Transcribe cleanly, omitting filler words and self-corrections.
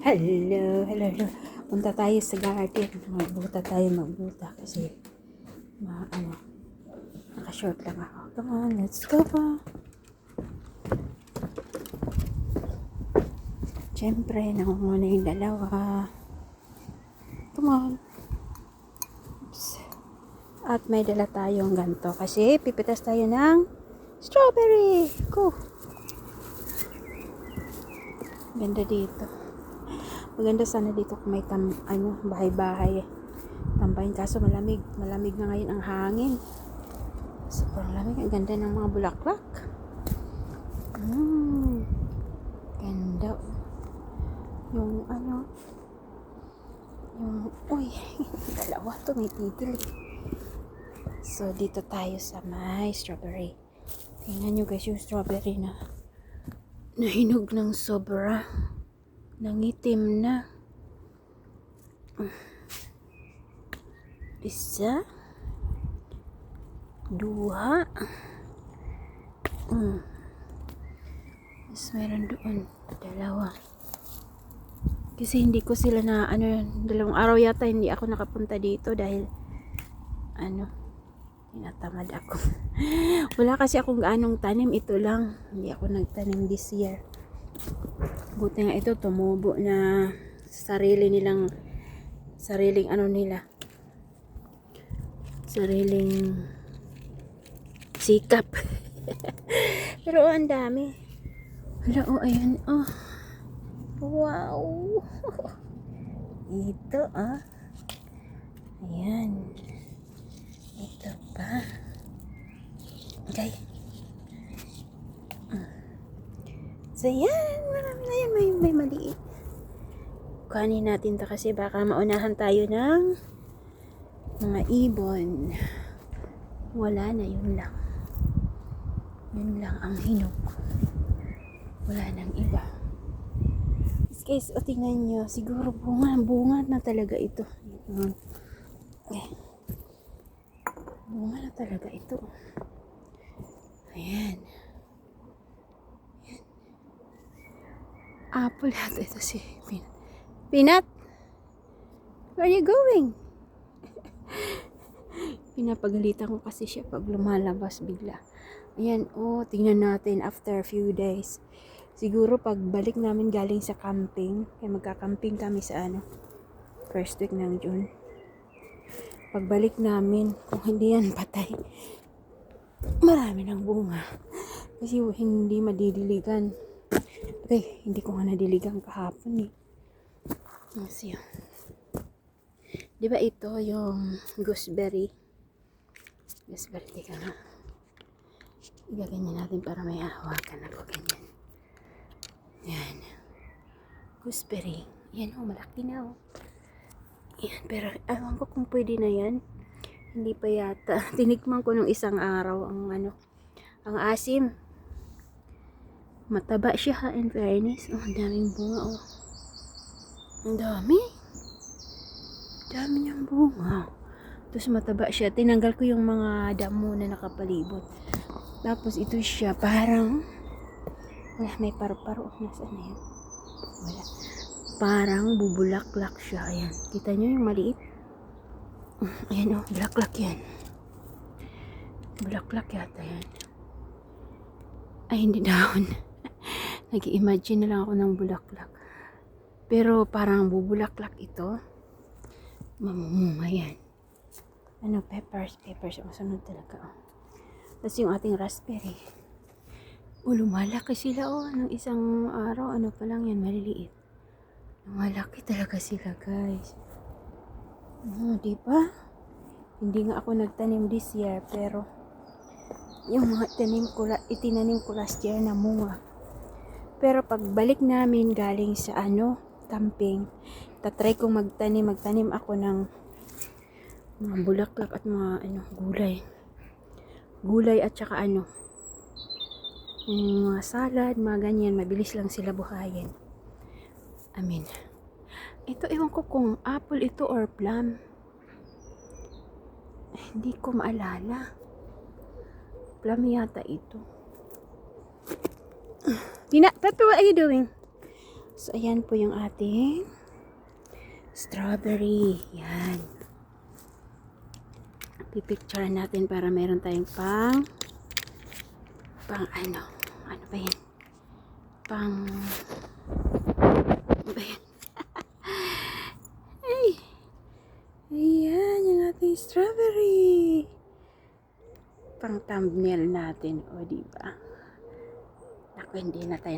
Hello, hello, hello. Punta tayo sa garden. Magbuta kasi naka-short lang ako. Come on, let's go pa. Siyempre, nangunguna yung dalawa. Come on. Oops. At may dala tayong ganito kasi pipitas tayo ng strawberry. Go. Ganda dito. Maganda sana dito kung may bahay-bahay. Tambahin kaso malamig. Malamig na ngayon ang hangin. Super lamig. Ang ganda ng mga bulaklak. Ganda. Uy, dalawa tumitigil. So, dito tayo sa may strawberry. Tingnan nyo guys yung strawberry na nahinog ng sobra. Nangitim na. Isa. Dua. Mas meron doon. Dalawa. Kasi hindi ko sila dalawang araw yata hindi ako nakapunta dito dahil tinatamad ako. Wala kasi akong gaanong tanim. Ito lang. Hindi ako nagtanim this year. Buti nga ito tumubo na sariling sikap. Pero ang dami. Hala, ayan, wow. Ito, ayan. Ito pa. Okay. So, yan. Marami na yan. May maliit. Kuhanin natin to kasi baka maunahan tayo ng mga ibon. Wala na, yun lang. Yun lang ang hinog. Wala nang iba. Guys, tingnan nyo. Siguro bunga na talaga ito. Bunga na talaga ito. Ayan. Apple yata ito si Peanut. Peanut? Where are you going? Pinapagalitan ko kasi siya pag lumalabas bigla. Ayan, tingnan natin after a few days. Siguro pag balik namin galing sa camping, kaya magka-camping kami sa first week ng June. Pagbalik namin, kung hindi yan patay, marami ng bunga. Kasi hindi madidiligan. Okay, hindi ko nga nadiligan kahapon Kasi diba ito yung gooseberry? Gooseberry, teka nga. Igaganyan natin para may hawakan ako ganyan. Yan. Gooseberry. Yan malaki na Yan, pero ewan ko kung pwede na yan. Hindi pa yata. Tinikman ko nung isang araw ang asim. Mataba siya in fairness. Ang daming bunga Ang dami. Dami niyang bunga. Tapos mataba siya. Tinanggal ko yung mga damo na nakapalibot. Tapos ito siya parang may paru-paro. Nasaan na yan? Wala. Parang bubulaklak siya. Ayan. Kita nyo yung maliit? Ayan bulaklak yan. Bulaklak yata yan. Ay, hindi daon. Nag-i-imagine na lang ako ng bulaklak. Pero parang bubulaklak ito. Mamumunga yan. Peppers. Ang sunod talaga. Tapos yung ating raspberry. Lumalaki sila ng isang araw. Pa lang yan, maliliit. Malaki talaga sila guys. Diba? Hindi nga ako nagtanim this year. Pero yung mga itinanim ko last year na munga. Pero pagbalik namin galing sa camping, tatry kong magtanim ako ng mga bulaklak at mga gulay at saka mga salad, mga ganyan, mabilis lang sila buhayin. Ito ewan ko kung apple ito or plum. Hindi ko maalala. Plum yata ito. Pepper, what are you doing? So, ayan po yung ating strawberry. Yan. Pipicture natin para meron tayong pang ano ba yan? Ano ba yan? Ay! Ayan, yung ating strawberry. Pang thumbnail natin. O, diba? Naku, hindi na tayo